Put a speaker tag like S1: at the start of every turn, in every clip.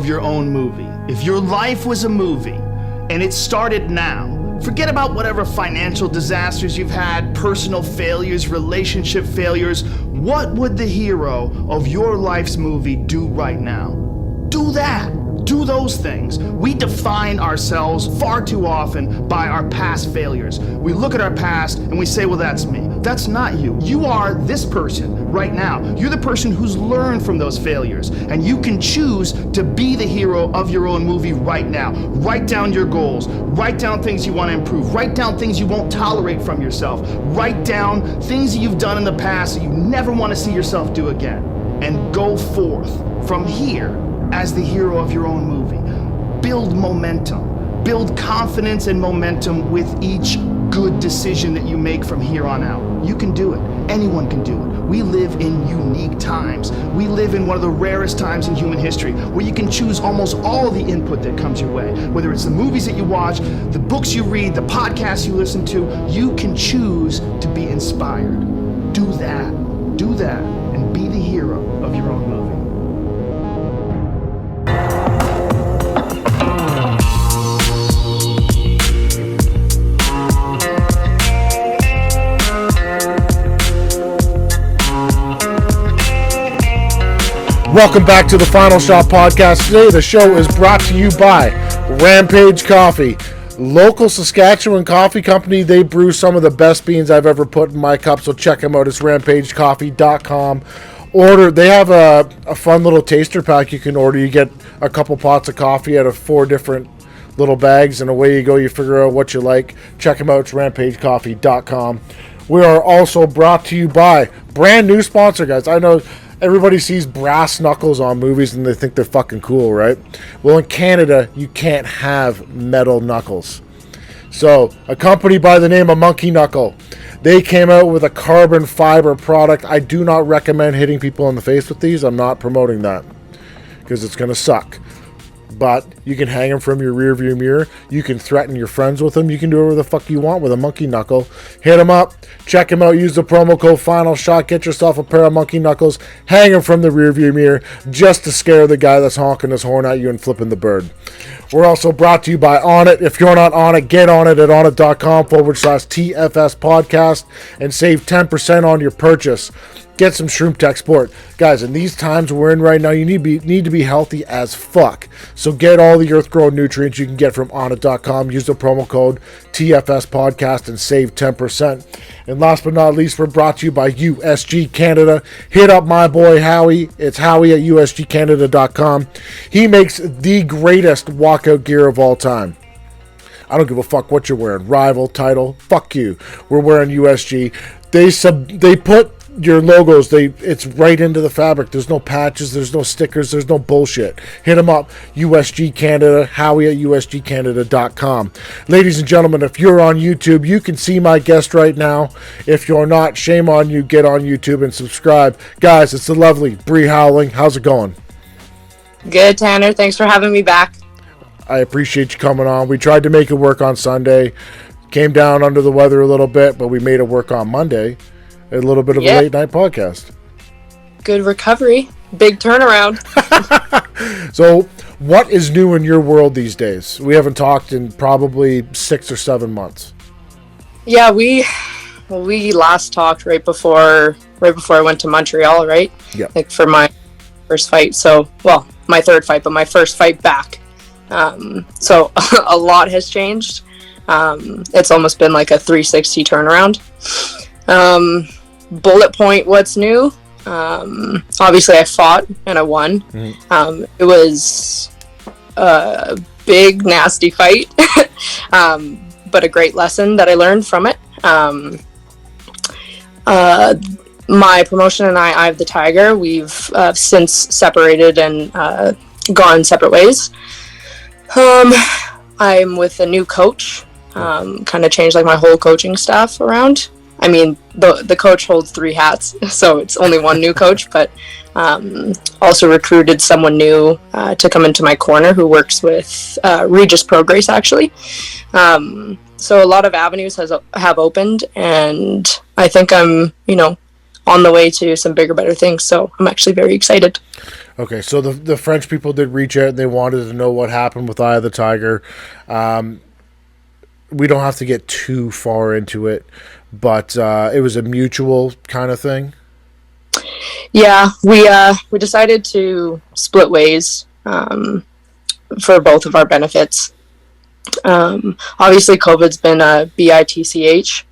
S1: of your own movie. If your life was a movie and it started now, forget about whatever financial disasters you've had, personal failures, relationship failures. What would the hero of your life's movie do right now? Do that. Do those things. We define ourselves far too often by our past failures. We look at our past and we say, well, that's me. That's not you. You are this person right now. You're the person who's learned from those failures, and you can choose to be the hero of your own movie right now. Write down your goals. Write down things you want to improve. Write down things you won't tolerate from yourself. Write down things that you've done in the past that you never want to see yourself do again. And go forth from here as the hero of your own movie. Build momentum. Build confidence and momentum with each good decision that you make from here on out. You can do it. Anyone can do it. We live in unique times. We live in one of the rarest times in human history where you can choose almost all the input that comes your way. Whether it's the movies that you watch, the books you read, the podcasts you listen to, you can choose to be inspired. Do that. Do that and be the hero of your own movie.
S2: Welcome back to the Final Shot Podcast. Today, the show is brought to you by Rampage Coffee. Local Saskatchewan coffee company. They brew some of the best beans I've ever put in my cup, so check them out. It's rampagecoffee.com. They have a fun little taster pack you can order. You get a couple pots of coffee out of 4 different little bags, and away you go. You figure out what you like. Check them out. It's rampagecoffee.com. We are also brought to you by brand new sponsor, guys. I know everybody sees brass knuckles on movies and they think they're fucking cool, right? Well, in Canada, you can't have metal knuckles. So, a company by the name of Monkey Knuckle, they came out with a carbon fiber product. I do not recommend hitting people in the face with these. I'm not promoting that because it's going to suck. But you can hang them from your rear view mirror. You can threaten your friends with them. You can do whatever the fuck you want with a Monkey Knuckle. Hit them up. Check them out. Use the promo code Final Shot. Get yourself a pair of Monkey Knuckles. Hang them from the rear view mirror just to scare the guy that's honking his horn at you and flipping the bird. We're also brought to you by Onnit. If you're not on it, get on it at onnit.com/TFS podcast and save 10% on your purchase. Get some Shroom Tech Sport. Guys, in these times we're in right now, you need to be healthy as fuck. So get all the earth-grown nutrients you can get from onnit.com. Use the promo code TFS podcast and save 10%. And last but not least, we're brought to you by USG Canada. Hit up my boy Howie. It's Howie at USGCanada.com. He makes the greatest walkout gear of all time. I don't give a fuck what you're wearing. Rival, Title, fuck you. We're wearing USG. They put your logos, it's right into the fabric. There's no patches, there's no stickers, there's no bullshit. Hit them up. USG Canada, Howie at USGCanada.com. Ladies and gentlemen, if you're on YouTube, you can see my guest right now. If you're not, shame on you. Get on YouTube and subscribe. Guys, it's the lovely Bree Howling. How's it going?
S3: Good, Tanner. Thanks for having me back.
S2: I appreciate you coming on. We tried to make it work on Sunday. Came down under the weather a little bit, but we made it work on Monday. A little bit of a late night podcast.
S3: Good recovery. Big turnaround.
S2: So, what is new in your world these days? We haven't talked in probably 6 or 7 months.
S3: Yeah, we last talked right before I went to Montreal, right?
S2: Yeah.
S3: Like for my first fight. So, well, my third fight, but my first fight back. So a lot has changed. It's almost been like a 360 turnaround. Bullet point, what's new? Obviously I fought and I won. It was a big, nasty fight, but a great lesson that I learned from it. My promotion and I, Eye of the Tiger, we've since separated and gone separate ways. I'm with a new coach, kind of changed like my whole coaching staff around. I mean, the coach holds 3 hats, so it's only one new coach, but also recruited someone new to come into my corner who works with Regis Prograis, actually. So a lot of avenues have opened, and I think I'm on the way to some bigger, better things. So I'm actually very excited.
S2: Okay, so the French people did reach out and they wanted to know what happened with Eye of the Tiger. We don't have to get too far into it, but it was a mutual kind of thing.
S3: Yeah, we decided to split ways for both of our benefits. Obviously, COVID's been a bitch,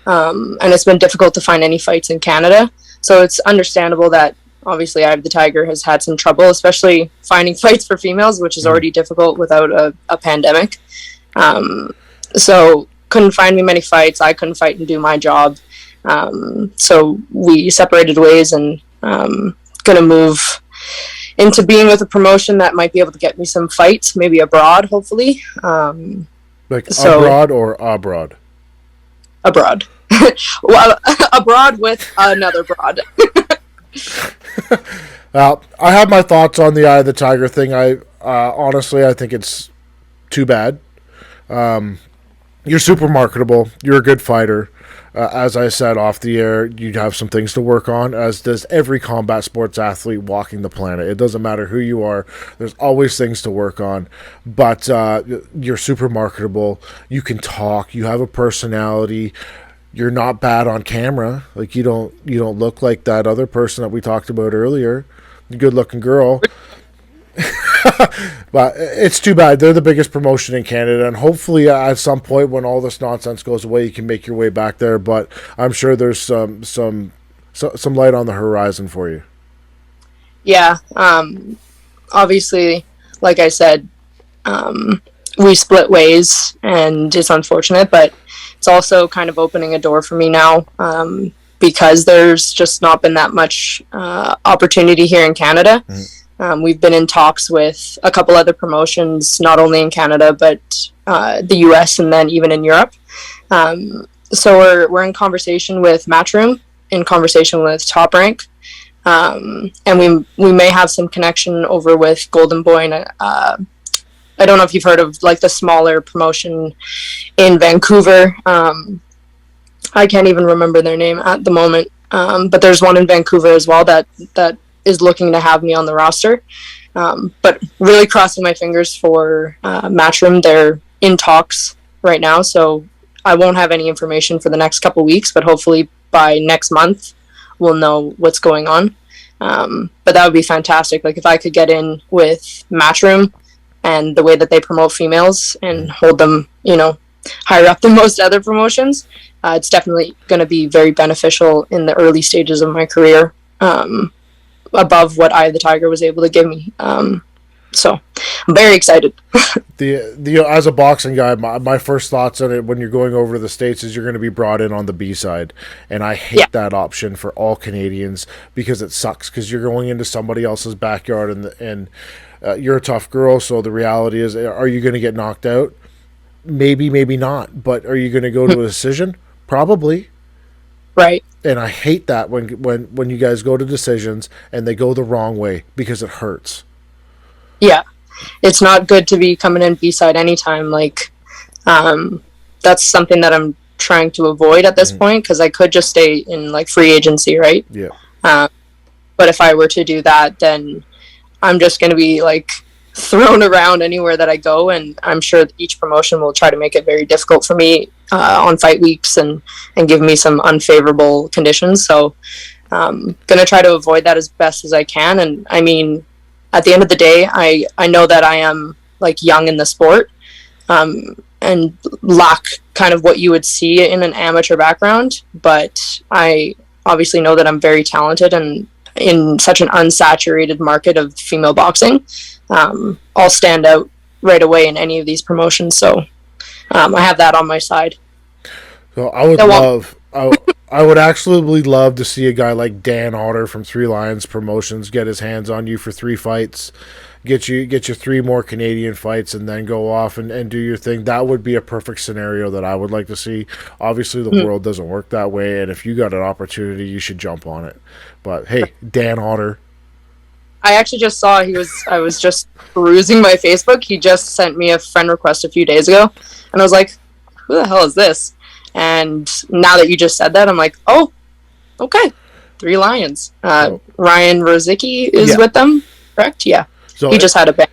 S3: and it's been difficult to find any fights in Canada. So it's understandable that obviously Eye of the Tiger has had some trouble, especially finding fights for females, which is already difficult without a pandemic. So couldn't find me many fights. I couldn't fight and do my job. So we separated ways, and gonna move into being with a promotion that might be able to get me some fights, maybe abroad, hopefully.
S2: Abroad or abroad?
S3: Abroad. Well, abroad with another broad.
S2: I have my thoughts on the Eye of the Tiger thing. I honestly, I think it's too bad. You're super marketable. You're a good fighter. As I said off the air, you have some things to work on, as does every combat sports athlete walking the planet. It doesn't matter who you are. There's always things to work on. But you're super marketable. You can talk. You have a personality. You're not bad on camera. Like you don't look like that other person that we talked about earlier. Good looking girl. But it's too bad. They're the biggest promotion in Canada, and hopefully at some point when all this nonsense goes away, you can make your way back there. But I'm sure there's some light on the horizon for you.
S3: Yeah. Obviously, like I said, we split ways, and it's unfortunate, but it's also kind of opening a door for me now, because there's just not been that much opportunity here in Canada. We've been in talks with a couple other promotions, not only in Canada, but the US and then even in Europe. So we're in conversation with Matchroom, in conversation with Top Rank, and we may have some connection over with Golden Boy. And I don't know if you've heard of like the smaller promotion in Vancouver. I can't even remember their name at the moment, but there's one in Vancouver as well that is looking to have me on the roster. But really crossing my fingers for Matchroom. They're in talks right now, so I won't have any information for the next couple weeks, but hopefully by next month we'll know what's going on. But that would be fantastic. Like if I could get in with Matchroom and the way that they promote females and hold them, higher up than most other promotions, it's definitely going to be very beneficial in the early stages of my career. Above what Eye of the Tiger was able to give me. So I'm very excited.
S2: As a boxing guy, my first thoughts on it when you're going over to the States is you're going to be brought in on the B side. And I hate that option for all Canadians because it sucks, because you're going into somebody else's backyard and you're a tough girl. So the reality is, are you going to get knocked out? Maybe, maybe not. But are you going to go to a decision? Probably.
S3: Right.
S2: And I hate that when you guys go to decisions and they go the wrong way, because it hurts.
S3: Yeah. It's not good to be coming in B-side anytime. Like, that's something that I'm trying to avoid at this point, because I could just stay in like free agency, right?
S2: Yeah.
S3: But if I were to do that, then I'm just going to be like thrown around anywhere that I go, and I'm sure each promotion will try to make it very difficult for me on fight weeks and give me some unfavorable conditions. So I'm going to try to avoid that as best as I can. And I mean, at the end of the day, I know that I am like young in the sport, and lack kind of what you would see in an amateur background, but I obviously know that I'm very talented, and in such an unsaturated market of female boxing, I'll stand out right away in any of these promotions. So I have that on my side.
S2: So I would absolutely love to see a guy like Dan Otter from Three Lions Promotions get his hands on you for 3 fights, get you 3 more Canadian fights, and then go off and do your thing. That would be a perfect scenario that I would like to see. Obviously, the world doesn't work that way, and if you got an opportunity, you should jump on it. But hey, Dan Otter.
S3: I actually just saw I was just perusing my Facebook. He just sent me a friend request a few days ago, and I was like, who the hell is this? And now that you just said that, I'm like, oh, okay. Three Lions.
S2: Oh.
S3: Ryan Rozicki is
S2: Yeah.
S3: with them, correct? Yeah.
S2: So
S3: He just had a bang.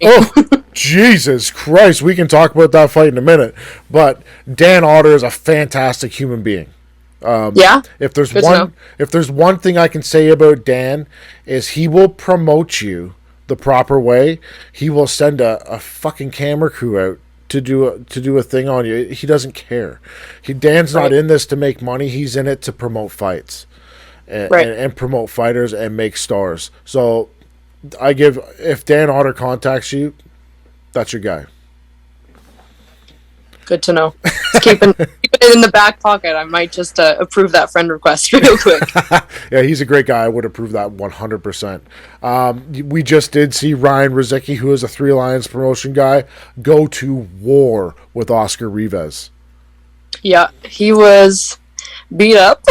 S2: Oh, Jesus Christ. We can talk about that fight in a minute. But Dan Otter is a fantastic human being.
S3: Yeah.
S2: If there's
S3: Good to know.
S2: if there's one thing I can say about Dan is he will promote you the proper way. He will send a fucking camera crew out to do a thing on you. He doesn't care. Dan's not
S3: Right.
S2: in this to make money. He's in it to promote fights and,
S3: Right.
S2: and promote fighters and make stars. So if Dan Otter contacts you, that's your guy.
S3: Good to know. Just keeping it in the back pocket. I might just approve that friend request real quick.
S2: Yeah, he's a great guy. I would approve that 100%. We just did see Ryan Rozicki, who is a Three Lions promotion guy, go to war with Oscar Rivas.
S3: Yeah, he was beat up,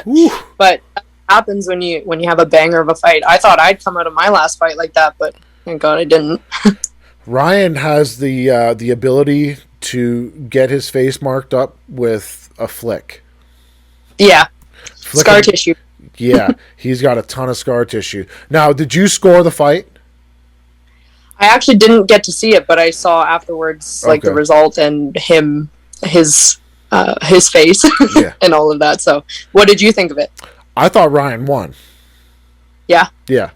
S2: Woo.
S3: but that happens when you have a banger of a fight. I thought I'd come out of my last fight like that, but thank God I didn't.
S2: Ryan has the ability to get his face marked up with a flick.
S3: Yeah,
S2: Flick
S3: scar
S2: him-
S3: tissue.
S2: Yeah, he's got a ton of scar tissue. Now, did you score the fight?
S3: I actually didn't get to see it, but I saw afterwards, like the
S2: Okay.
S3: result and his face
S2: Yeah.
S3: and all of that. So, what did you think of it?
S2: I thought Ryan won.
S3: Yeah,
S2: Yeah.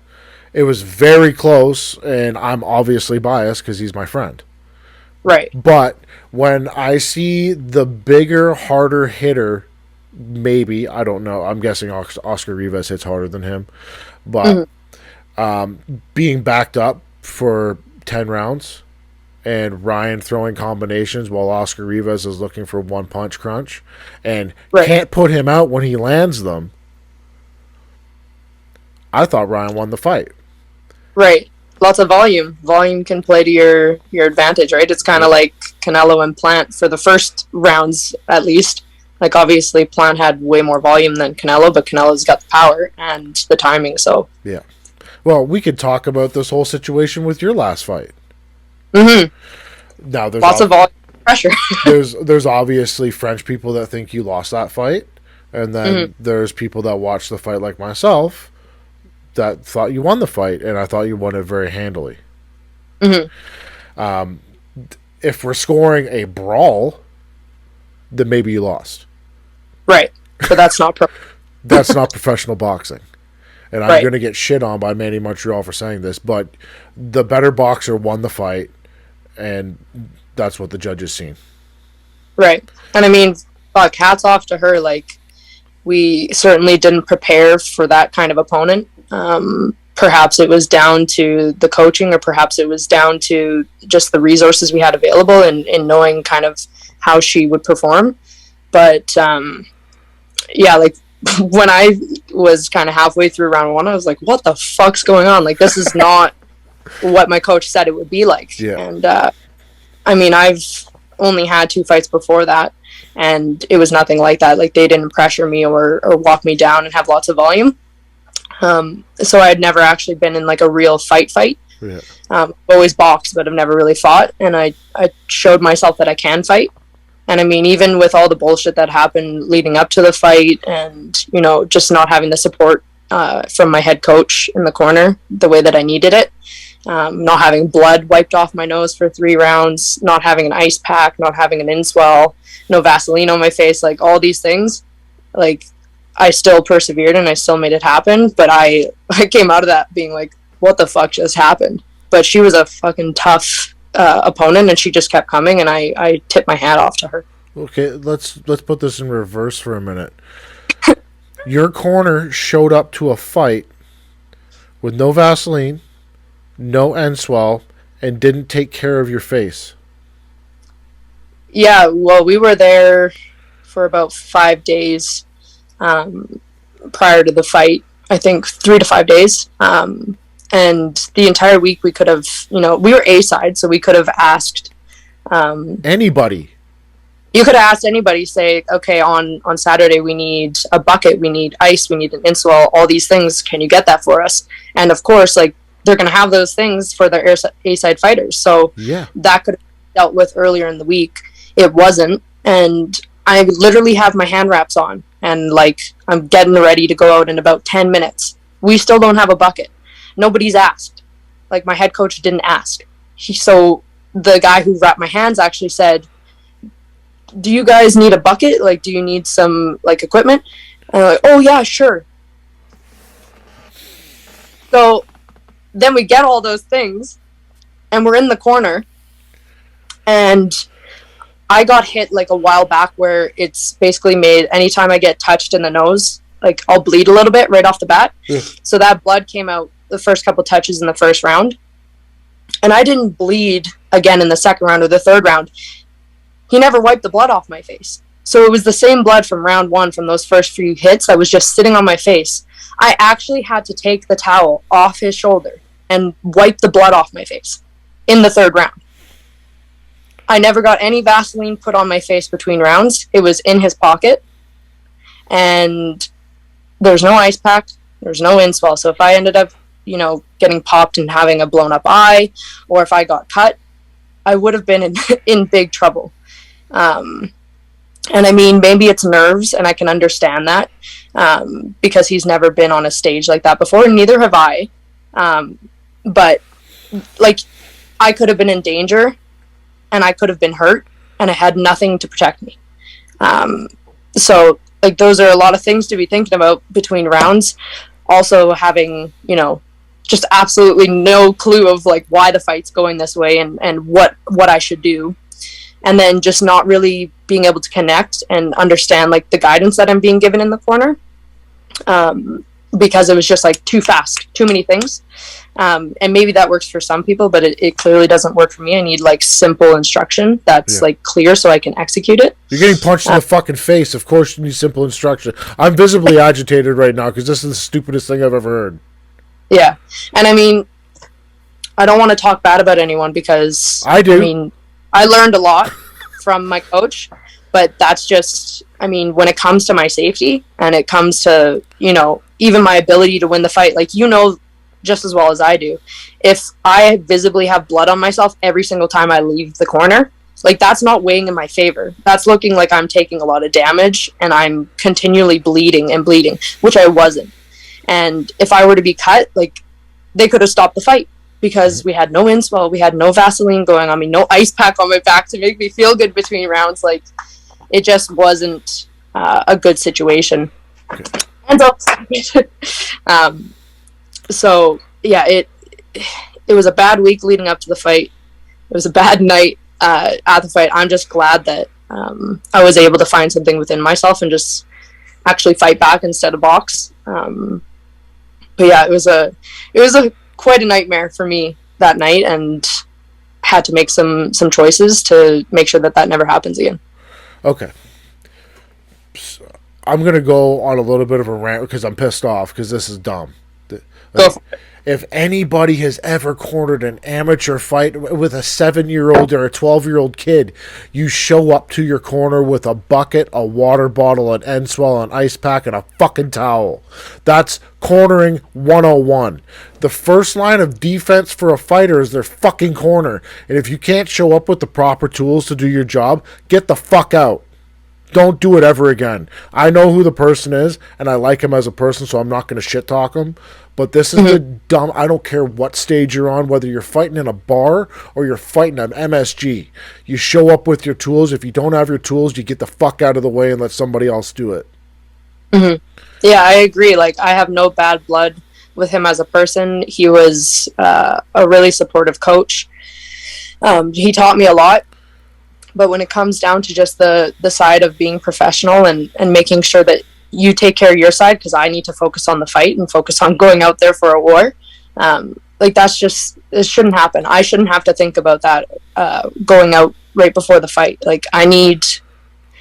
S2: It was very close, and I'm obviously biased because he's my friend.
S3: right.
S2: But when I see the bigger, harder hitter, maybe, I don't know, I'm guessing Oscar Rivas hits harder than him, but being backed up for 10 rounds and Ryan throwing combinations while Oscar Rivas is looking for one punch crunch and
S3: Right.
S2: can't put him out when he lands them, I thought Ryan won the fight.
S3: Right. Lots of volume. Volume can play to your advantage, right? It's kind of like Canelo and Plant for the first rounds, at least. Like, obviously, Plant had way more volume than Canelo, but Canelo's got the power and the timing, so.
S2: Yeah. Well, we could talk about this whole situation with your last fight.
S3: Mm-hmm.
S2: Now, there's
S3: Lots of volume pressure.
S2: there's obviously French people that think you lost that fight, and then there's people that watch the fight like myself that thought you won the fight, and I thought you won it very handily. If we're scoring a brawl, then maybe you lost.
S3: Right. But that's not pro.
S2: That's not professional boxing. And I'm
S3: Right.
S2: going to get shit on by Manny Montreal for saying this, but the better boxer won the fight, and that's what the judges seen.
S3: Right. And I mean, fuck, hats off to her. Like, we certainly didn't prepare for that kind of opponent. Perhaps it was down to the coaching, or perhaps it was down to just the resources we had available and in knowing kind of how she would perform. But yeah, like when I was kind of halfway through round one, I was like, what the fuck's going on? Like, this is not what my coach said it would be like.
S2: Yeah.
S3: And I mean, I've only had 2 fights before that, and it was nothing like that. Like, they didn't pressure me or walk me down and have lots of volume. So I had never actually been in like a real fight.
S2: Yeah.
S3: Always boxed, but I've never really fought. And I showed myself that I can fight. And I mean, even with all the bullshit that happened leading up to the fight and, you know, just not having the support from my head coach in the corner the way that I needed it, not having blood wiped off my nose for 3 rounds, not having an ice pack, not having an inswell, no Vaseline on my face, like all these things, like I still persevered and I still made it happen. But I came out of that being like, what the fuck just happened? But she was a fucking tough opponent, and she just kept coming, and I tipped my hat off to her.
S2: Okay, let's put this in reverse for a minute. Your corner showed up to a fight with no Vaseline, no Enswell, and didn't take care of your face.
S3: Yeah, well, we were there for about 5 days prior to the fight. I think 3 to 5 days. And the entire week we could have, you know, we were A side, so we could have asked
S2: Anybody.
S3: you could have asked anybody, say, okay, on Saturday we need a bucket, we need ice, we need an inswell, all these things, can you get that for us? And of course, like, they're going to have those things for their A-side fighters, so
S2: Yeah.
S3: that could have been dealt with earlier in the week. It wasn't, and I literally have my hand wraps on, and like I'm getting ready to go out in about 10 minutes. We still don't have a bucket. Nobody's asked. Like my head coach didn't ask. So the guy who wrapped my hands actually said, do you guys need a bucket? Like, do you need some like equipment? And I'm like, oh yeah, sure. So then we get all those things and we're in the corner, and I got hit like a while back where it's basically made anytime I get touched in the nose, like I'll bleed a little bit right off the bat. Yeah. So that blood came out the first couple touches in the first round. And I didn't bleed again in the second round or the third round. He never wiped the blood off my face. So it was the same blood from round one, from those first few hits that was just sitting on my face. I actually had to take the towel off his shoulder and wipe the blood off my face in the third round. I never got any Vaseline put on my face between rounds. It was in his pocket. And there's no ice pack. There's no inswell. So if I ended up, getting popped and having a blown up eye, or if I got cut, I would have been in big trouble. And I mean, maybe it's nerves, and I can understand that, because he's never been on a stage like that before, and neither have I. But like, I could have been in danger, and I could have been hurt, and I had nothing to protect me. So like, those are a lot of things to be thinking about between rounds. Also having, just absolutely no clue of like why the fight's going this way and what I should do. And then just not really being able to connect and understand like the guidance that I'm being given in the corner. Because it was just like too fast, too many things. And maybe that works for some people, but it clearly doesn't work for me. I need like simple instruction that's like clear so I can execute it.
S2: You're getting punched in the fucking face. Of course you need simple instruction. I'm visibly agitated right now because this is the stupidest thing I've ever heard.
S3: Yeah. And I mean, I don't want to talk bad about anyone because
S2: I do.
S3: I mean, I learned a lot from my coach, but that's just, I mean, when it comes to my safety and it comes to, even my ability to win the fight, like, just as well as I do, if I visibly have blood on myself every single time I leave the corner, like, that's not weighing in my favor. That's looking like I'm taking a lot of damage and I'm continually bleeding, which I wasn't. And if I were to be cut, like, they could have stopped the fight because we had no inswell, we had no Vaseline going on me, no ice pack on my back to make me feel good between rounds. Like, it just wasn't a good situation. So yeah, it was a bad week leading up to the fight. It was a bad night at the fight. I'm just glad that I was able to find something within myself and just actually fight back instead of box. But yeah, it was quite a nightmare for me that night, and had to make some choices to make sure that never happens again.
S2: Okay. So I'm going to go on a little bit of a rant because I'm pissed off because this is dumb. Like, if anybody has ever cornered an amateur fight with a 7-year-old or a 12-year-old kid, you show up to your corner with a bucket, a water bottle, an N-swell, an ice pack, and a fucking towel. That's cornering 101. The first line of defense for a fighter is their fucking corner. And if you can't show up with the proper tools to do your job, get the fuck out. Don't do it ever again. I know who the person is, and I like him as a person, so I'm not going to shit talk him. But this is the dumb... I don't care what stage you're on, whether you're fighting in a bar or you're fighting an MSG. You show up with your tools. If you don't have your tools, you get the fuck out of the way and let somebody else do it.
S3: Mm-hmm. Yeah, I agree. Like, I have no bad blood with him as a person. He was a really supportive coach. He taught me a lot. But when it comes down to just the side of being professional and making sure that you take care of your side, because I need to focus on the fight and focus on going out there for a war, like, that's just, it shouldn't happen. I shouldn't have to think about that going out right before the fight. Like, I need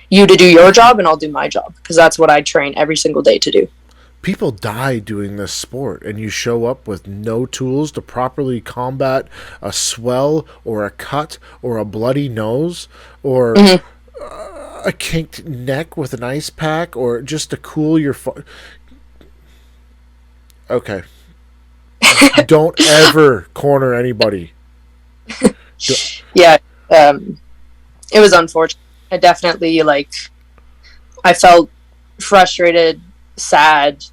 S3: you to do your job and I'll do my job, because that's what I train every single day to do.
S2: People die doing this sport, and you show up with no tools to properly combat a swell or a cut or a bloody nose or a kinked neck with an ice pack or just to cool your... Okay. Don't ever corner anybody.
S3: Yeah, it was unfortunate. I definitely, like, I felt frustrated, sad,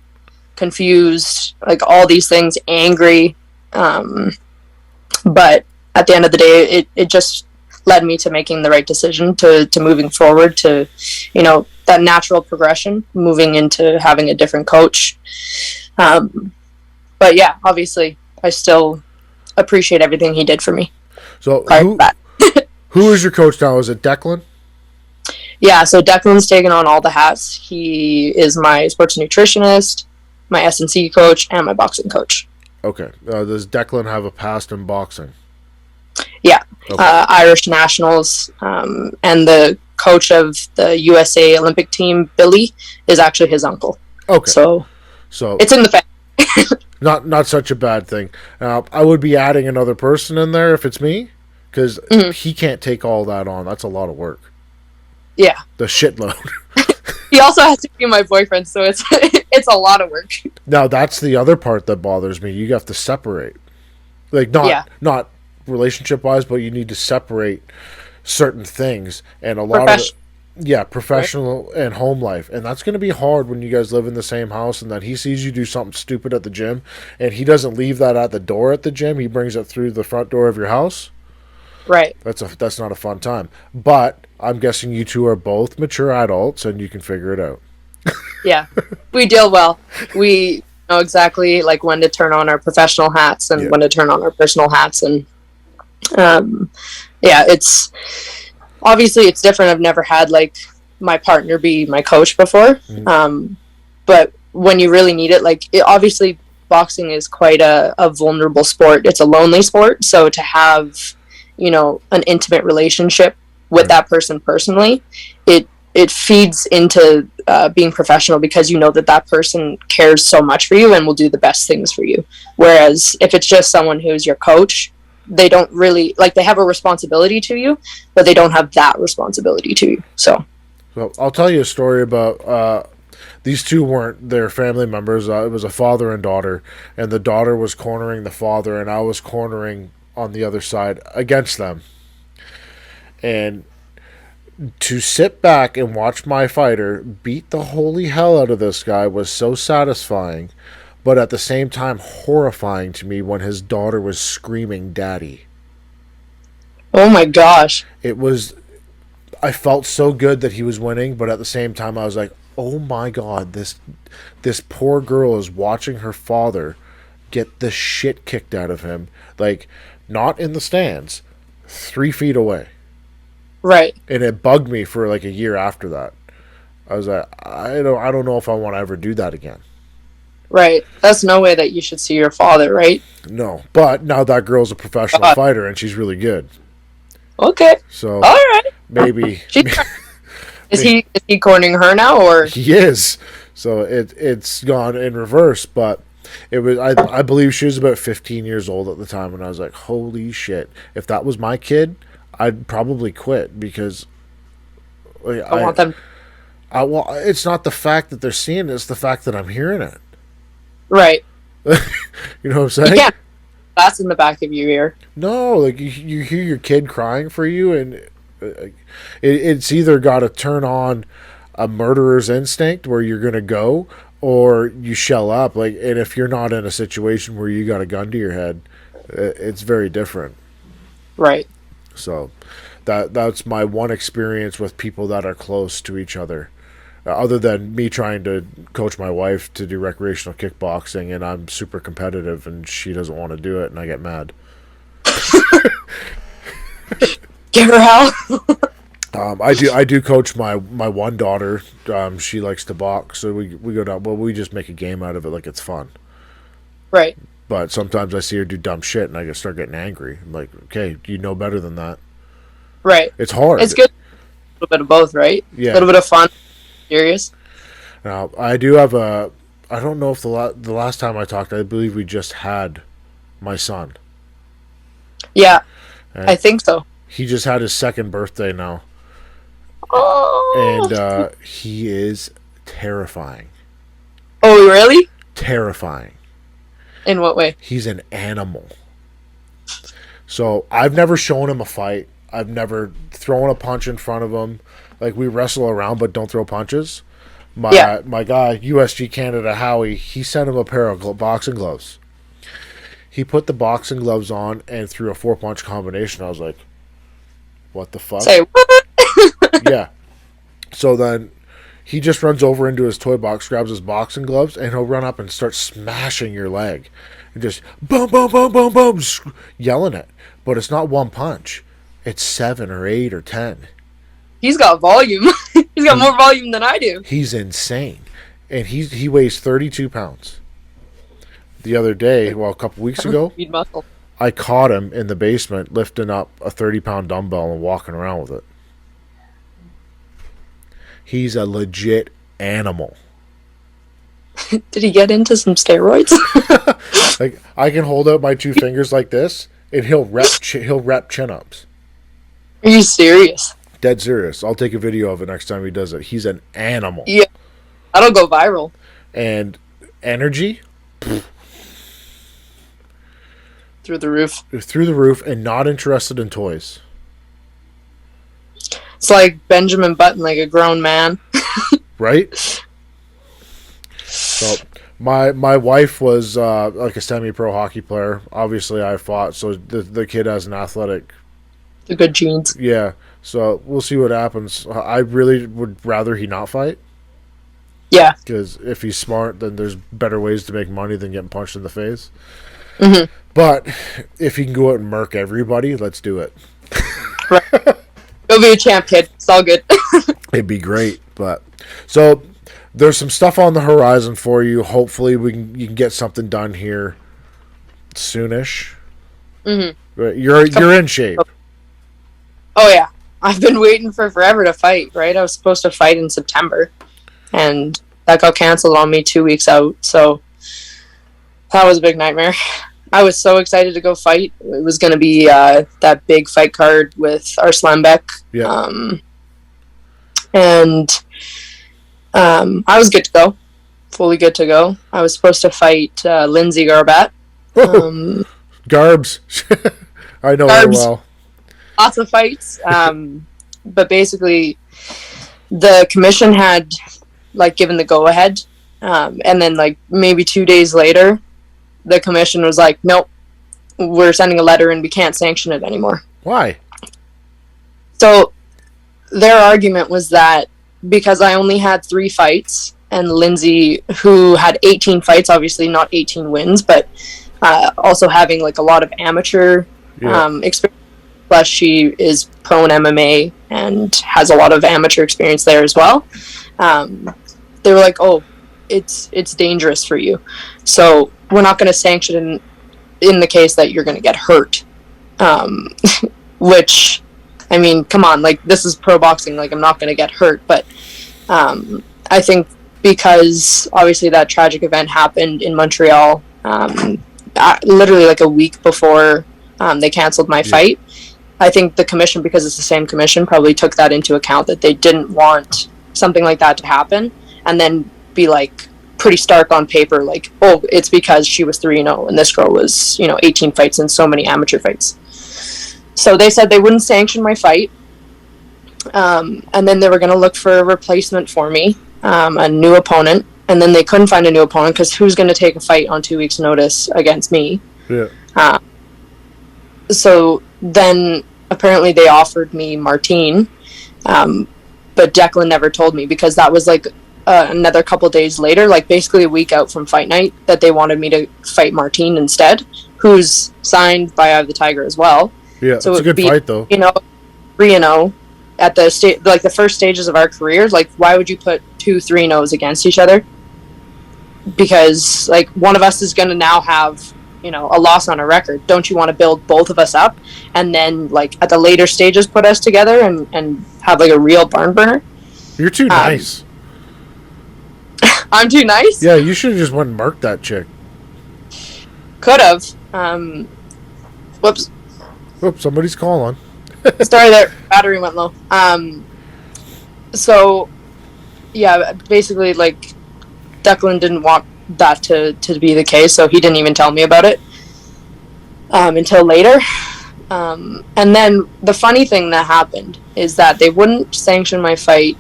S3: confused, like all these things, angry. But at the end of the day, it just led me to making the right decision, to moving forward, to, that natural progression, moving into having a different coach. But yeah, obviously, I still appreciate everything he did for me.
S2: So who is your coach now? Is it Declan?
S3: Yeah, so Declan's taken on all the hats. He is my sports nutritionist, my S&C coach, and my boxing coach.
S2: Okay. Does Declan have a past in boxing?
S3: Yeah.
S2: Okay.
S3: Irish Nationals, and the coach of the USA Olympic team, Billy, is actually his uncle.
S2: Okay.
S3: So it's in the family.
S2: Not such a bad thing. I would be adding another person in there if it's me, because he can't take all that on. That's a lot of work.
S3: Yeah.
S2: The shitload.
S3: He also has to be my boyfriend, so it's a lot of work.
S2: Now that's the other part that bothers me. You have to separate, like not relationship wise, but you need to separate certain things, and a lot of professional and home life, and that's going to be hard when you guys live in the same house, and that he sees you do something stupid at the gym, and he doesn't leave that at the door at the gym. He brings it through the front door of your house.
S3: Right.
S2: That's not a fun time. But I'm guessing you two are both mature adults, and you can figure it out.
S3: Yeah, we deal well. We know exactly like when to turn on our professional hats and when to turn on our personal hats, and it's obviously it's different. I've never had like my partner be my coach before, but when you really need it, obviously boxing is quite a vulnerable sport. It's a lonely sport, so to have an intimate relationship with that person personally, it feeds into being professional, because you know that person cares so much for you and will do the best things for you. Whereas if it's just someone who's your coach, they don't really, they have a responsibility to you, but they don't have that responsibility to you. So
S2: I'll tell you a story about these two weren't their family members. It was a father and daughter, and the daughter was cornering the father, and I was cornering on the other side against them. And to sit back and watch my fighter beat the holy hell out of this guy was so satisfying, but at the same time horrifying to me when his daughter was screaming daddy.
S3: Oh my gosh.
S2: I felt so good that he was winning, but at the same time I was like, oh my god, this poor girl is watching her father get the shit kicked out of him, not in the stands, 3 feet away.
S3: Right.
S2: And it bugged me for a year after that. I was like, I don't know if I want to ever do that again.
S3: Right. That's no way that you should see your father, right?
S2: No. But now that girl's a professional fighter, and she's really good.
S3: Okay.
S2: So
S3: all right.
S2: Maybe.
S3: Is he cornering her now, or?
S2: He is. So it's gone in reverse, but it was I believe she was about 15 years old at the time, and I was like, holy shit. If that was my kid, I'd probably quit, because
S3: I want them.
S2: Well, it's not the fact that they're seeing it, it's the fact that I'm hearing it.
S3: Right.
S2: You know what I'm saying?
S3: Yeah. That's in the back of your ear.
S2: No, you hear your kid crying for you, and it's either got to turn on a murderer's instinct where you're going to go, or you shell up. And if you're not in a situation where you got a gun to your head, it's very different.
S3: Right.
S2: So that's my one experience with people that are close to each other, other than me trying to coach my wife to do recreational kickboxing, and I'm super competitive and she doesn't want to do it, and I get mad.
S3: Give her hell.
S2: I do coach my one daughter. She likes to box, so we go down. Well, we just make a game out of it, like it's fun.
S3: Right.
S2: But sometimes I see her do dumb shit, and I start getting angry. I'm like, okay, you know better than that.
S3: Right.
S2: It's hard.
S3: It's good. A little bit of both, right?
S2: Yeah.
S3: A little bit of fun. Serious.
S2: Now, I do have I don't know if the last time I talked, I believe we just had my son.
S3: Yeah,
S2: and
S3: I think so.
S2: He just had his 2nd birthday now.
S3: Oh.
S2: And he is terrifying.
S3: Oh, really?
S2: Terrifying.
S3: In what way?
S2: He's an animal. So I've never shown him a fight. I've never thrown a punch in front of him. We wrestle around but don't throw punches. My guy, USG Canada Howie, he sent him a pair of boxing gloves. He put the boxing gloves on and threw a 4-punch combination. I was like, what the fuck?
S3: Say what?
S2: Yeah. So then he just runs over into his toy box, grabs his boxing gloves, and he'll run up and start smashing your leg. And just boom, boom, boom, boom, boom, yelling it. But it's not one punch. It's 7 or 8 or 10.
S3: He's got volume. He's got more volume than I do.
S2: He's insane. And he weighs 32 pounds. The other day, well, a couple weeks ago,
S3: Feed muscle.
S2: I caught him in the basement lifting up a 30-pound dumbbell and walking around with it. He's a legit animal.
S3: Did he get into some steroids?
S2: Like, I can hold out my 2 fingers like this, and he'll rep chin-ups.
S3: Are you serious?
S2: Dead serious. I'll take a video of it next time he does it. He's an animal.
S3: Yeah. That'll go viral.
S2: And energy?
S3: Through the roof.
S2: Through the roof, and not interested in toys.
S3: It's like Benjamin Button, like a grown man.
S2: Right? So, my wife was like a semi-pro hockey player. Obviously, I fought, so the kid has an athletic...
S3: The good genes.
S2: Yeah. So, we'll see what happens. I really would rather he not fight.
S3: Yeah.
S2: Because if he's smart, then there's better ways to make money than getting punched in the face.
S3: Mm-hmm.
S2: But if he can go out and murk everybody, let's do it.
S3: Right. You'll be a champ, kid. It's all good.
S2: It'd be great. But so there's some stuff on the horizon for you. Hopefully, you can get something done here soonish. Mm-hmm. You're in shape.
S3: Oh yeah, I've been waiting for forever to fight. Right, I was supposed to fight in September, and that got canceled on me 2 weeks out. So that was a big nightmare. I was so excited to go fight. It was going to be that big fight card with Arslan Beck.
S2: Yeah.
S3: And I was good to go. Fully good to go. I was supposed to fight Lindsay Garbat.
S2: Garbs. I know her well.
S3: Lots of fights. But basically, the commission had given the go-ahead. And then maybe 2 days later, the commission was like, nope, we're sending a letter and we can't sanction it anymore.
S2: Why?
S3: So their argument was that because I only had 3 fights and Lindsay, who had 18 fights, obviously not 18 wins, but also having a lot of amateur experience, plus she is pro in MMA and has a lot of amateur experience there as well. They were like, oh, it's dangerous for you. So we're not going to sanction in the case that you're going to get hurt. Which, I mean, come on, this is pro boxing, I'm not going to get hurt. But I think because obviously that tragic event happened in Montreal, literally a week before they canceled my fight, I think the commission, because it's the same commission, probably took that into account, that they didn't want something like that to happen and then be pretty stark on paper, oh, it's because she was 3-0 and this girl was 18 fights and so many amateur fights. So they said they wouldn't sanction my fight, and then they were going to look for a replacement for me, a new opponent, and then they couldn't find a new opponent because who's going to take a fight on 2 weeks notice against me? So then apparently they offered me Martine, but Declan never told me, because that was another couple days later, basically a week out from fight night, that they wanted me to fight Martine instead, who's signed by Eye of the Tiger as well.
S2: Yeah,
S3: so
S2: it's a good fight though.
S3: 3-0 at the the first stages of our careers. Why would you put 2 3-0s against each other? Because one of us is going to now have a loss on a record. Don't you want to build both of us up and then at the later stages put us together and have a real barn burner? You're
S2: too nice.
S3: I'm too nice?
S2: Yeah, you should have just went and marked that chick.
S3: Could have. Whoops.
S2: Whoops, somebody's calling.
S3: Sorry, their battery went low. So, yeah, basically, Declan didn't want that to be the case, so he didn't even tell me about it until later. And then the funny thing that happened is that they wouldn't sanction my fight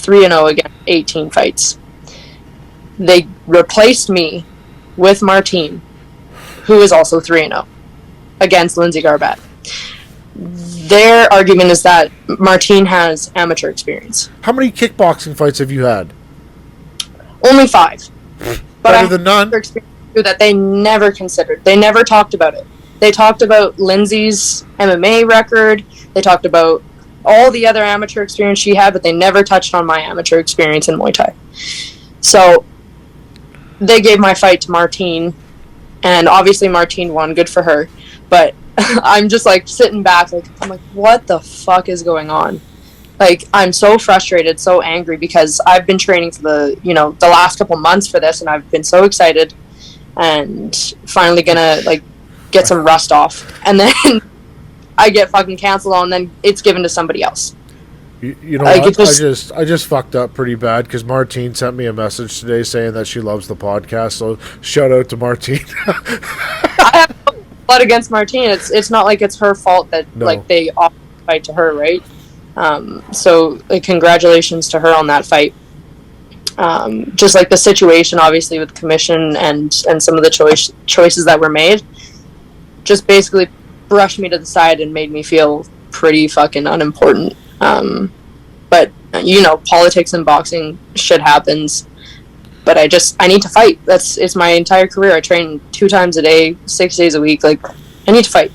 S3: 3-0 against 18 fights. They replaced me with Martine, who is also 3-0 against Lindsay Garbat. Their argument is that Martine has amateur experience.
S2: How many kickboxing fights have you had?
S3: Only 5. But
S2: Better than none.
S3: That they never considered. They never talked about it. They talked about Lindsay's MMA record. They talked about all the other amateur experience she had, but they never touched on my amateur experience in Muay Thai. So they gave my fight to Martine, and obviously Martine won. Good for her. But I'm just like sitting back, like I'm like, what the fuck is going on? Like, I'm so frustrated, so angry, because I've been training for the last couple months for this, and I've been so excited, and finally gonna like get some rust off, and then I get fucking canceled on, and then it's given to somebody else.
S2: You know like what? I just fucked up pretty bad, because Martine sent me a message today saying that she loves the podcast. So shout out to Martine.
S3: I have no blood against Martine. It's not like it's her fault that like they offered the fight to her, right? So like, congratulations to her on that fight. Just like the situation, obviously, with the commission and some of the choices that were made, just basically brushed me to the side and made me feel pretty fucking unimportant. But politics and boxing, shit happens. But I need to fight. It's my entire career. I train 2 times a day, 6 days a week. Like, I need to fight.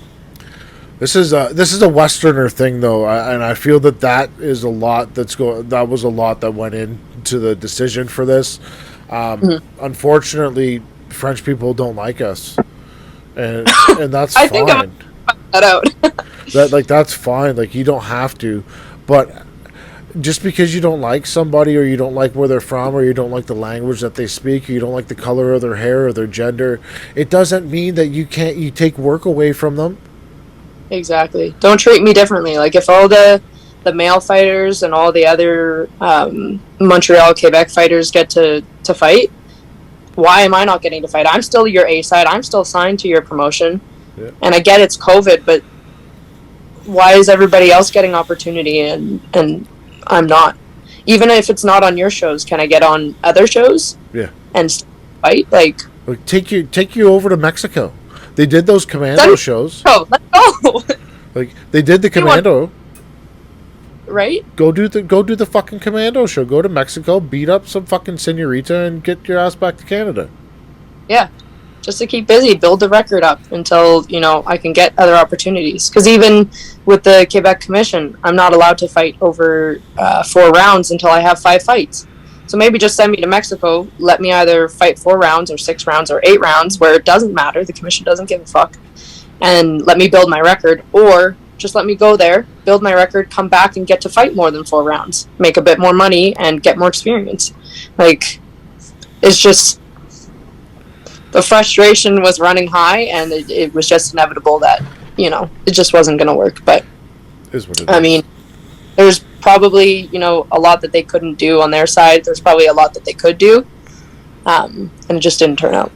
S2: This is a Westerner thing, though, and I feel that is a lot that was a lot that went into the decision for this. Unfortunately, French people don't like us, and that's
S3: I
S2: fine.
S3: think I'm gonna find that out.
S2: That's fine. Like, you don't have to, but just because you don't like somebody, or you don't like where they're from, or you don't like the language that they speak, or you don't like the color of their hair or their gender, it doesn't mean that you take work away from them.
S3: Exactly. Don't treat me differently. Like, if all the male fighters and all the other Montreal, Quebec fighters get to fight, why am I not getting to fight? I'm still your A side. I'm still signed to your promotion. Yeah. And I get it's COVID, but why is everybody else getting opportunity and I'm not? Even if it's not on your shows, can I get on other shows?
S2: Yeah.
S3: And fight? Like
S2: take you over to Mexico. They did those commando shows.
S3: Oh, let's go.
S2: Like, they did the commando.
S3: Right?
S2: Go do the fucking commando show. Go to Mexico, beat up some fucking senorita, and get your ass back to Canada.
S3: Yeah. Just to keep busy, build the record up until, I can get other opportunities. Because even with the Quebec Commission, I'm not allowed to fight over 4 rounds until I have 5 fights. So maybe just send me to Mexico, let me either fight 4 rounds or 6 rounds or 8 rounds, where it doesn't matter, the commission doesn't give a fuck, and let me build my record, or just let me go there, build my record, come back and get to fight more than 4 rounds, make a bit more money and get more experience. Like, it's just, the frustration was running high, and it was just inevitable that, it just wasn't going to work. But,
S2: is what it is.
S3: I mean, there's probably, a lot that they couldn't do on their side. There's probably a lot that they could do. And it just didn't turn out.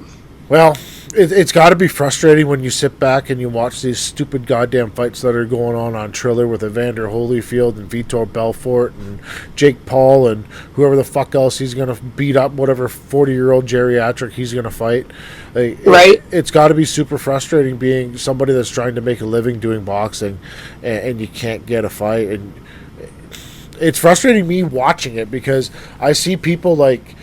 S2: Well, it's got to be frustrating when you sit back and you watch these stupid goddamn fights that are going on Triller with Evander Holyfield and Vitor Belfort and Jake Paul and whoever the fuck else he's going to beat up, whatever 40-year-old geriatric he's going to fight.
S3: Right.
S2: It's got to be super frustrating being somebody that's trying to make a living doing boxing and you can't get a fight. And it's frustrating me watching it, because I see people like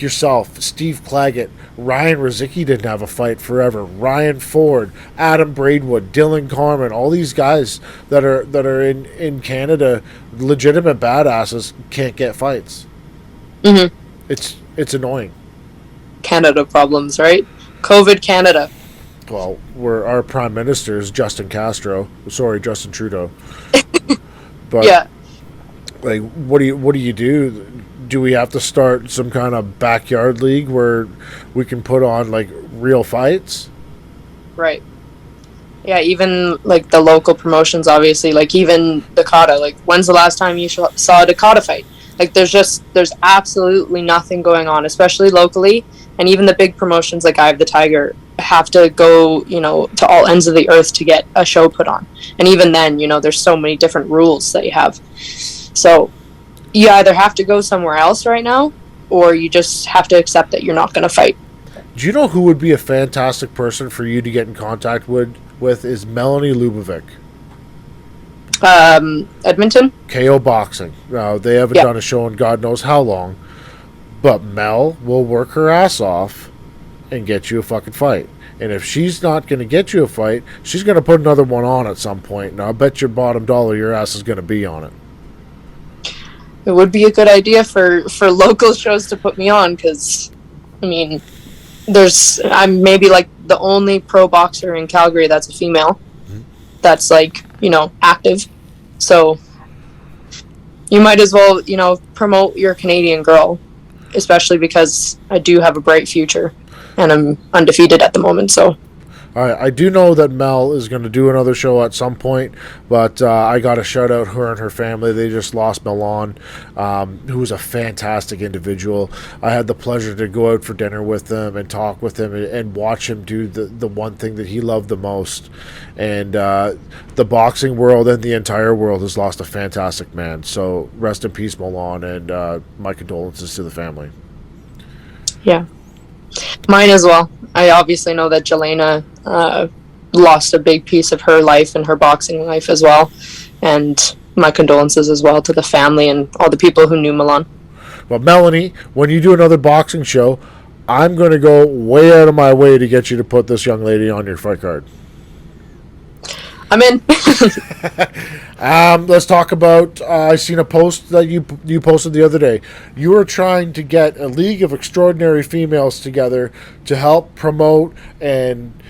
S2: yourself, Steve Claggett, Ryan Rozicki didn't have a fight forever, Ryan Ford, Adam Braidwood, Dylan Carmen, all these guys that are in Canada, legitimate badasses, can't get fights.
S3: Mm-hmm.
S2: It's annoying.
S3: Canada problems, right? COVID Canada.
S2: Well, our Prime Minister is Justin Trudeau. But
S3: yeah.
S2: Like, what do you do? Do we have to start some kind of backyard league where we can put on like real fights? Right.
S3: Yeah, even like the local promotions, obviously, like even Dakota. Like, when's the last time you saw a Dakota fight? Like, there's absolutely nothing going on, especially locally. And even the big promotions like Eye of the Tiger have to go, to all ends of the earth to get a show put on. And even then, there's so many different rules that you have. So you either have to go somewhere else right now, or you just have to accept that you're not going to fight.
S2: Do you know who would be a fantastic person for you to get in contact with is Melanie Lubovic.
S3: Edmonton?
S2: KO Boxing. They haven't done a show in God knows how long, but Mel will work her ass off and get you a fucking fight. And if she's not going to get you a fight, she's going to put another one on at some point. And I'll bet your bottom dollar your ass is going to be on it.
S3: It would be a good idea for local shows to put me on, because, I mean, I'm maybe like the only pro boxer in Calgary that's a female that's like, active. So you might as well, promote your Canadian girl, especially because I do have a bright future and I'm undefeated at the moment. So
S2: I do know that Mel is going to do another show at some point, but I got to shout out her and her family. They just lost Milan, who was a fantastic individual. I had the pleasure to go out for dinner with him and talk with him and watch him do the one thing that he loved the most. And the boxing world and the entire world has lost a fantastic man. So rest in peace, Milan, and my condolences to the family.
S3: Yeah. Mine as well. I obviously know that Jelena lost a big piece of her life and her boxing life as well. And my condolences as well to the family and all the people who knew Milan.
S2: Well, Melanie, when you do another boxing show, I'm going to go way out of my way to get you to put this young lady on your fight card.
S3: I'm in.
S2: Let's talk about, I seen a post that you posted the other day. You were trying to get a League of Extraordinary Females together to help promote and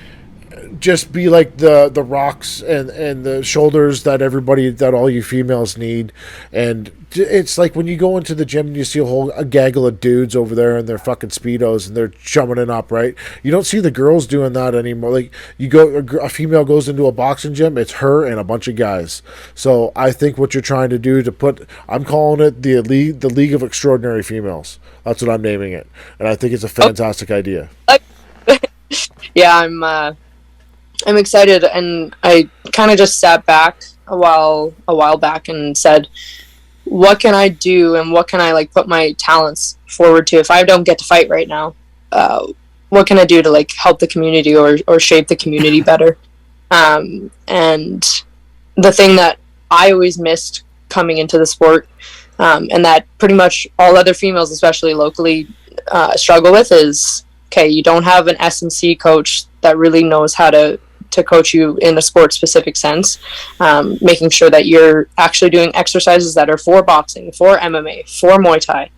S2: just be like the rocks and the shoulders that all you females need. And it's like when you go into the gym and you see a gaggle of dudes over there in their fucking Speedos and they're chumming it up, right? You don't see the girls doing that anymore. Like a female goes into a boxing gym, it's her and a bunch of guys. So I think what you're trying to do I'm calling it the League of Extraordinary Females. That's what I'm naming it. And I think it's a fantastic idea.
S3: Yeah, I'm excited, and I kind of just sat back a while back and said, what can I do and what can I put my talents forward to if I don't get to fight right now? What can I do to help the community or shape the community better? And the thing that I always missed coming into the sport, and that pretty much all other females, especially locally, struggle with is, okay, you don't have an S&C coach that really knows how to coach you in a sport specific sense, making sure that you're actually doing exercises that are for boxing, for MMA, for Muay Thai,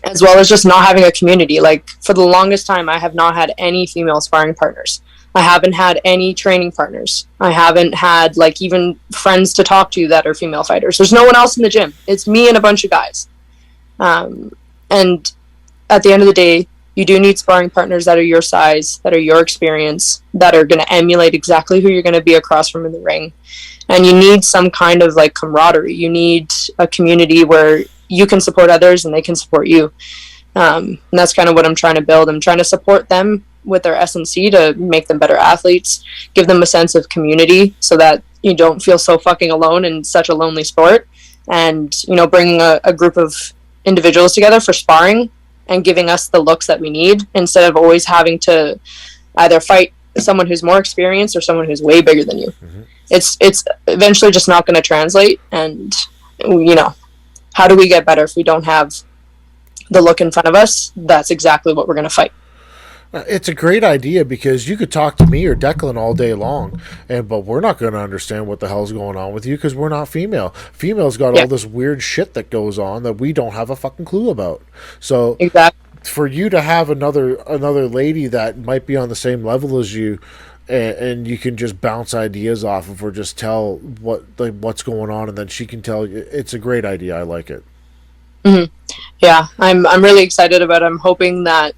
S3: as well as just not having a community. For the longest time, I have not had any female sparring partners. I haven't had any training partners. I haven't had even friends to talk to that are female fighters. There's no one else in the gym. It's me and a bunch of guys. And at the end of the day, you do need sparring partners that are your size, that are your experience, that are going to emulate exactly who you're going to be across from in the ring. And you need some kind of camaraderie. You need a community where you can support others and they can support you. And that's kind of what I'm trying to build. I'm trying to support them with their S&C to make them better athletes, give them a sense of community so that you don't feel so fucking alone in such a lonely sport. And, bringing a group of individuals together for sparring and giving us the looks that we need instead of always having to either fight someone who's more experienced or someone who's way bigger than you. Mm-hmm. It's eventually just not going to translate. And, how do we get better if we don't have the look in front of us? That's exactly what we're going to fight.
S2: It's a great idea because you could talk to me or Declan all day long, but we're not going to understand what the hell's going on with you because we're not female. Females got all this weird shit that goes on that we don't have a fucking clue about. So
S3: exactly.
S2: For you to have another lady that might be on the same level as you, and you can just bounce ideas off of or just tell what's going on, and then she can tell you, it's a great idea. I like it.
S3: Mm-hmm. Yeah, I'm really excited about it. I'm hoping that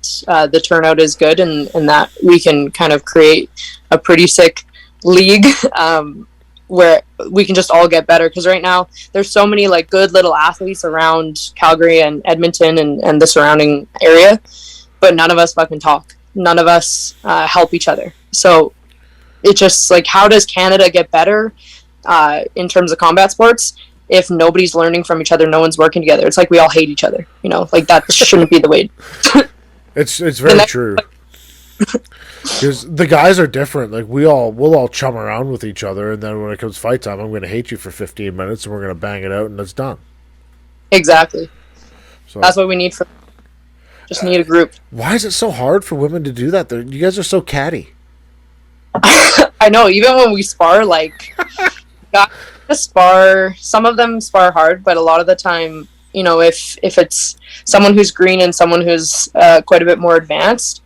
S3: the turnout is good and that we can kind of create a pretty sick league where we can just all get better. Because right now there's so many good little athletes around Calgary and Edmonton and the surrounding area, but none of us fucking talk. None of us help each other. So it's just how does Canada get better in terms of combat sports? if nobody's learning from each other, no one's working together. It's like we all hate each other, you know, like that shouldn't be the way.
S2: It's very true. Because the guys are different. Like we'll all chum around with each other, and then when it comes fight time, I'm going to hate you for 15 minutes, and we're going to bang it out, and it's done.
S3: Exactly.
S2: So
S3: that's what we need just need a group.
S2: Why is it so hard for women to do that? You guys are so catty.
S3: I know. Even when we spar, like, some of them spar hard, but a lot of the time, you know, if it's someone who's green and someone who's quite a bit more advanced,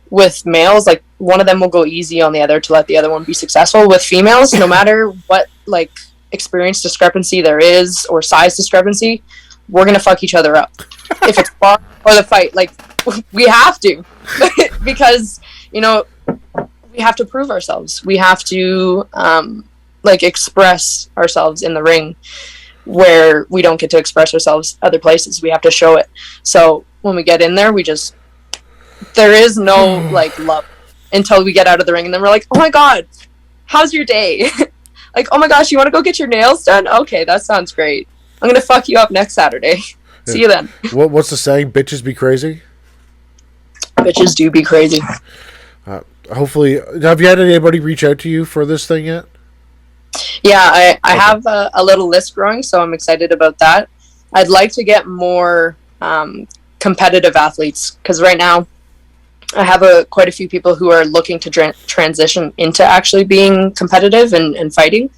S3: with males, like, one of them will go easy on the other to let the other one be successful. With females, no matter what, like, experience discrepancy there is or size discrepancy, we're gonna fuck each other up. If it's spar or the fight, like, we have to. Because, you know, we have to prove ourselves. We have to, like, express ourselves in the ring where we don't get to express ourselves other places. We have to show it. So when we get in there, there is no, like, love until we get out of the ring. And then we're like, oh my God, how's your day? Like, oh my gosh, you want to go get your nails done? Okay, that sounds great. I'm going to fuck you up next Saturday. See you then.
S2: What's the saying? Bitches be crazy?
S3: Bitches do be crazy.
S2: Hopefully, have you had anybody reach out to you for this thing yet?
S3: Yeah, I have a little list growing, so I'm excited about that. I'd like to get more competitive athletes, because right now I have quite a few people who are looking to transition into actually being competitive and fighting.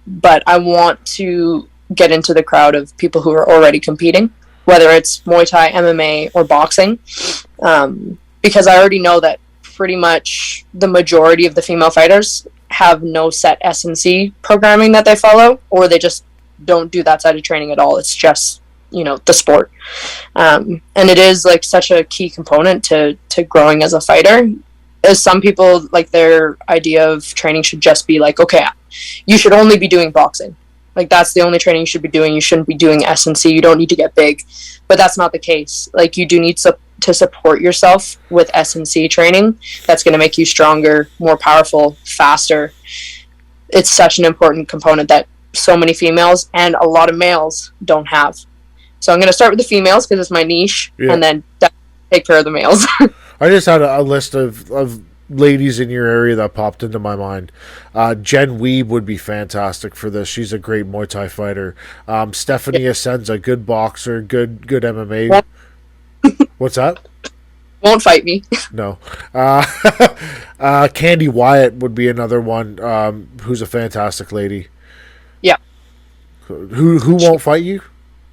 S3: But I want to get into the crowd of people who are already competing, whether it's Muay Thai, MMA, or boxing, because I already know that pretty much the majority of the female fighters have no set S&C programming that they follow, or they just don't do that side of training at all. It's just, you know, the sport. And it is, like, such a key component to growing as a fighter. As some people, like, their idea of training should just be like, okay, you should only be doing boxing. Like, that's the only training you should be doing. You shouldn't be doing S&C. You don't need to get big. But that's not the case. Like, you do need to support yourself with S&C training. That's going to make you stronger, more powerful, faster. It's such an important component that so many females and a lot of males don't have. So I'm going to start with the females because it's my niche, and then take care of the males.
S2: I just had a list of ladies in your area that popped into my mind. Jen Weeb would be fantastic for this. She's a great Muay Thai fighter. Stephanie Asenza, good boxer, good MMA. What's that?
S3: Won't fight me.
S2: No. Candy Wyatt would be another one, who's a fantastic lady.
S3: Yeah.
S2: Who won't fight you?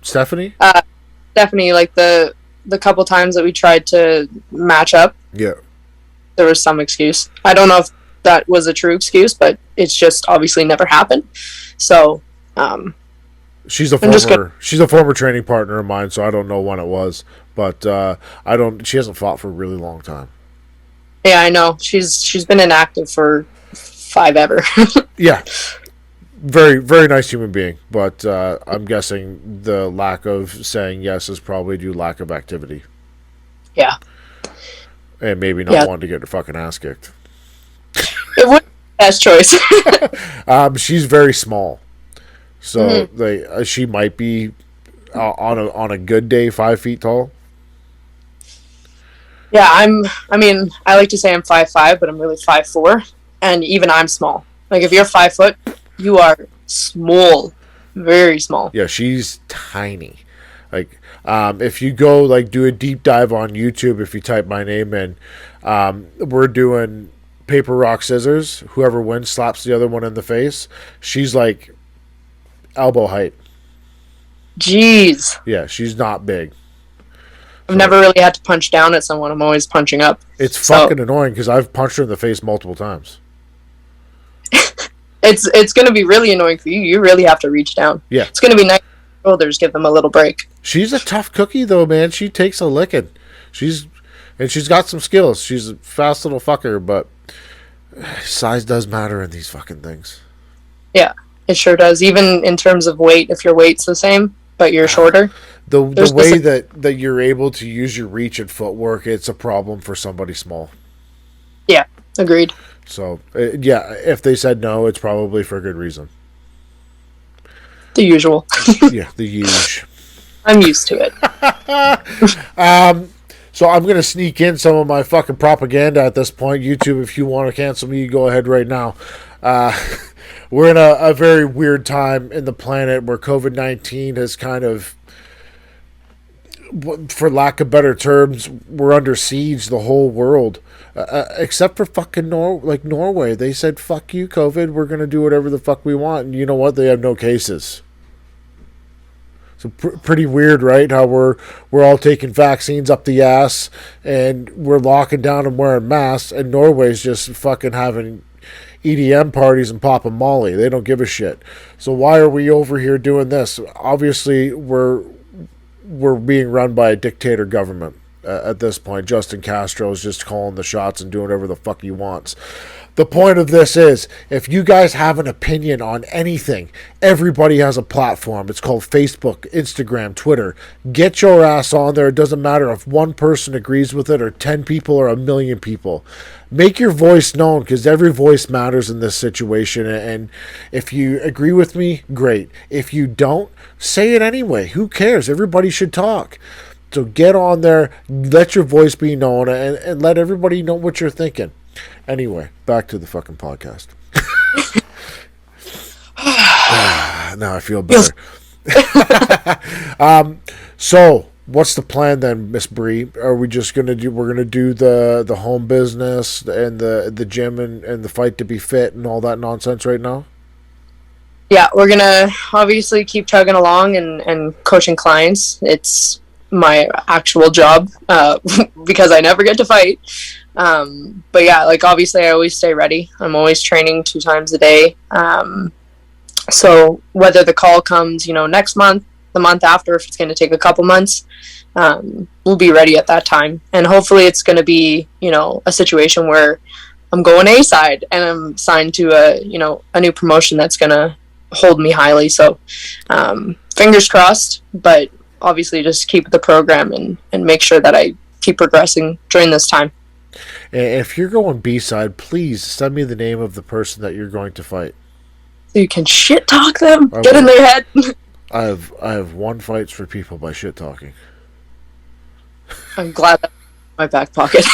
S2: Stephanie?
S3: Stephanie, like, the couple times that we tried to match up.
S2: Yeah.
S3: There was some excuse. I don't know if that was a true excuse, but it's just obviously never happened. So,
S2: she's a former training partner of mine, so I don't know when it was, but she hasn't fought for a really long time.
S3: Yeah, I know. She's been inactive for 5 ever.
S2: Yeah. Very, very nice human being, but I'm guessing the lack of saying yes is probably due lack of activity.
S3: Yeah.
S2: And maybe not wanting to get her fucking ass kicked.
S3: It would be the best choice.
S2: She's very small, so she might be on a good day 5 feet tall.
S3: Yeah, I like to say I'm 5'5", but I'm really 5'4", and even I'm small. Like, if you're 5 foot, you are small, very small.
S2: Yeah, she's tiny. Like, if you go, like, do a deep dive on YouTube, if you type my name in, we're doing paper, rock, scissors. Whoever wins slaps the other one in the face. She's, like, elbow height.
S3: Jeez.
S2: Yeah, she's not big.
S3: I've never really had to punch down at someone. I'm always punching up.
S2: It's fucking annoying because I've punched her in the face multiple times.
S3: It's going to be really annoying for you. You really have to reach down.
S2: Yeah.
S3: It's going to be nice. Shoulders, give them a little break.
S2: She's a tough cookie, though, man. She takes a licking. She's got some skills. She's a fast little fucker, but size does matter in these fucking things.
S3: Yeah, it sure does. Even in terms of weight, if your weight's the same, but you're shorter.
S2: The way that you're able to use your reach and footwork, it's a problem for somebody small.
S3: Yeah, agreed.
S2: So, if they said no, it's probably for a good reason.
S3: The usual.
S2: Yeah, the huge.
S3: I'm used to it.
S2: So I'm going to sneak in some of my fucking propaganda at this point. YouTube, if you want to cancel me, you go ahead right now. We're in a very weird time in the planet where COVID-19 has kind of, for lack of better terms, we're under siege, the whole world. Except for fucking Norway. They said, fuck you, COVID. We're going to do whatever the fuck we want. And you know what? They have no cases. So pretty weird, right? How we're all taking vaccines up the ass and we're locking down and wearing masks, and Norway's just fucking having EDM parties and popping Molly. They don't give a shit. So why are we over here doing this? Obviously, we're being run by a dictator government at this point. Justin Castro is just calling the shots and doing whatever the fuck he wants. The point of this is, if you guys have an opinion on anything, everybody has a platform. It's called Facebook, Instagram, Twitter. Get your ass on there. It doesn't matter if one person agrees with it or 10 people or 1 million people. Make your voice known, because every voice matters in this situation. And if you agree with me, great. If you don't, say it anyway. Who cares? Everybody should talk. So get on there, let your voice be known, and let everybody know what you're thinking. Anyway, back to the fucking podcast. Now I feel better. So what's the plan then, Miss Bree? Are we just gonna do? We're gonna do the home business and the gym and the fight to be fit and all that nonsense right now?
S3: Yeah, we're gonna obviously keep chugging along and coaching clients. It's my actual job because I never get to fight. But yeah, like obviously I always stay ready. I'm always training 2 times a day. So whether the call comes, next month, the month after, if it's going to take a couple months, we'll be ready at that time. And hopefully it's going to be, a situation where I'm going A-side and I'm signed to a new promotion that's going to hold me highly. So, fingers crossed, but obviously just keep the program and make sure that I keep progressing during this time.
S2: If you're going B-side, please send me the name of the person that you're going to fight.
S3: So you can shit talk them, get in their head.
S2: I have won fights for people by shit talking.
S3: I'm glad that's in my back pocket.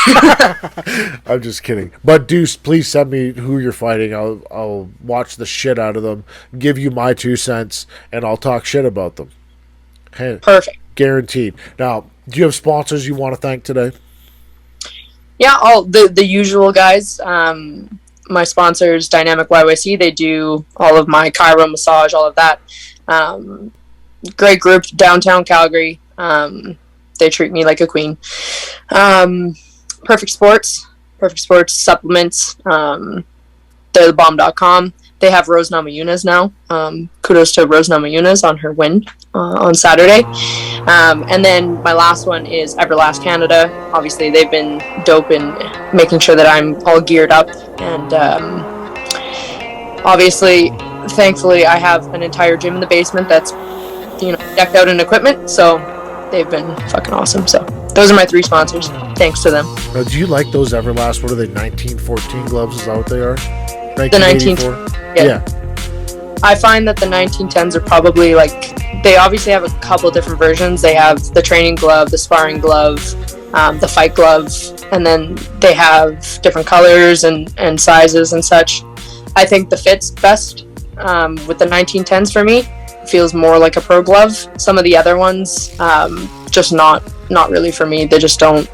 S2: I'm just kidding. But Deuce, please send me who you're fighting. I'll watch the shit out of them, give you my 2 cents, and I'll talk shit about them. Hey,
S3: Perfect.
S2: Guaranteed. Now, do you have sponsors you want to thank today?
S3: Yeah, all the usual guys. My sponsors, Dynamic YYC, they do all of my chiro, massage, all of that. Great group, downtown Calgary. They treat me like a queen. Perfect Sports supplements. They're thebomb.com. They have Rose Namajunas now. Kudos to Rose Namajunas on her win on Saturday. And then my last one is Everlast Canada. Obviously, they've been dope in making sure that I'm all geared up. And obviously, thankfully, I have an entire gym in the basement that's decked out in equipment. So they've been fucking awesome. So those are my 3 sponsors. Thanks to them.
S2: Now, do you like those Everlast? What are they? 1914 gloves? Is that what they are?
S3: The 19. Yeah. I find that the 1910s are probably they obviously have a couple different versions. They have the training glove, the sparring glove, the fight glove, and then they have different colors and sizes and such. I think the fit's best with the 1910s for me. It feels more like a pro glove. Some of the other ones, just not really for me. They just don't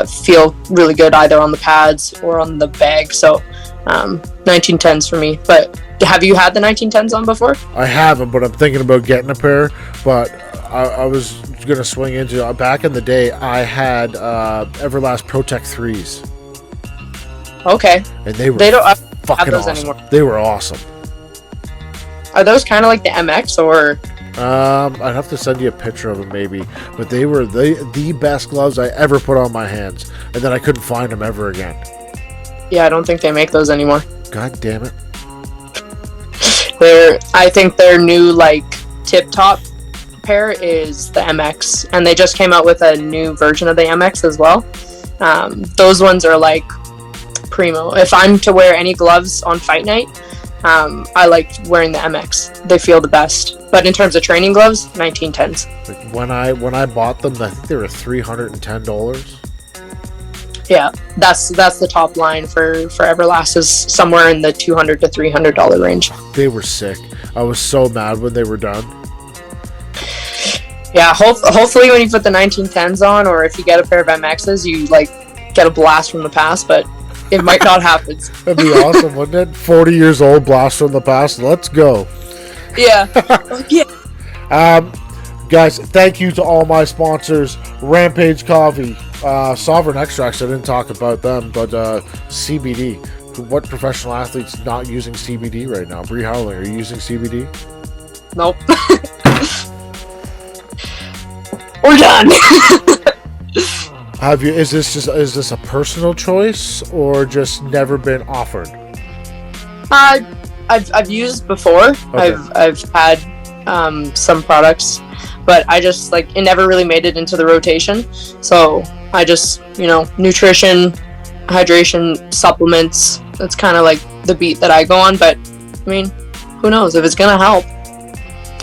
S3: feel really good either on the pads or on the bag. So 1910s for me. But have you had the 1910s on before?
S2: I haven't, but I'm thinking about getting a pair. But I was going to swing into, back in the day, I had Everlast Protect 3s.
S3: Okay.
S2: And they
S3: don't
S2: fucking
S3: have those
S2: awesome.
S3: anymore.
S2: They were awesome.
S3: Are those kind of like the MX or?
S2: I'd have to send you a picture of them maybe. But they were the best gloves I ever put on my hands. And then I couldn't find them ever again.
S3: Yeah, I don't think they make those anymore.
S2: God damn it.
S3: I think their new tip-top pair is the MX, and they just came out with a new version of the MX as well. Those ones are primo. If I'm to wear any gloves on fight night, I like wearing the MX. They feel the best. But in terms of training gloves, 1910s.
S2: Like when I bought them, I think they were $310.
S3: Yeah, that's the top line for Everlast, is somewhere in the $200 to $300 range.
S2: They were sick. I was so mad when they were done.
S3: Yeah, hopefully when you put the 1910s on, or if you get a pair of MXs, you like get a blast from the past, but it might not happen.
S2: That'd be awesome, wouldn't it? 40 years old, blast from the past. Let's go.
S3: Yeah. Yeah.
S2: Guys, thank you to all my sponsors. Rampage Coffee, Sovereign Extracts. I didn't talk about them, but CBD. What professional athlete's not using CBD right now? Bree Howling, are you using CBD?
S3: Nope. We're done.
S2: Have you? Is this a personal choice or just never been offered?
S3: I've used before.
S2: Okay.
S3: I've had some products, but I just like, it never really made it into the rotation. So I just, nutrition, hydration, supplements. That's kind of like the beat that I go on. But I mean, who knows if it's gonna help?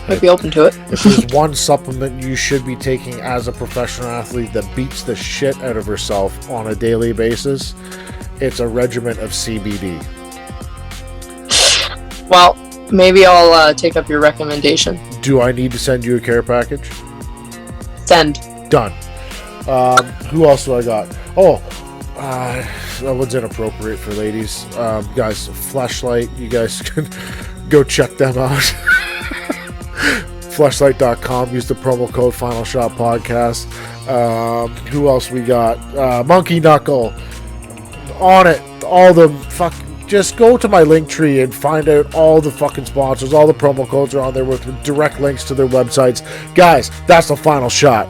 S3: I'd be open to it.
S2: If there's one supplement you should be taking as a professional athlete that beats the shit out of herself on a daily basis, it's a regimen of CBD.
S3: Well, maybe I'll take up your recommendation.
S2: Do I need to send you a care package?
S3: Send.
S2: Done. Who else do I got? That one's inappropriate for ladies. Guys, Fleshlight, you guys can go check them out. Fleshlight.com. Use the promo code Final Shot Podcast. Who else we got? Monkey Knuckle. On it. All the fuck. Just go to my link tree and find out all the fucking sponsors. All the promo codes are on there with direct links to their websites. Guys, that's the Final Shot.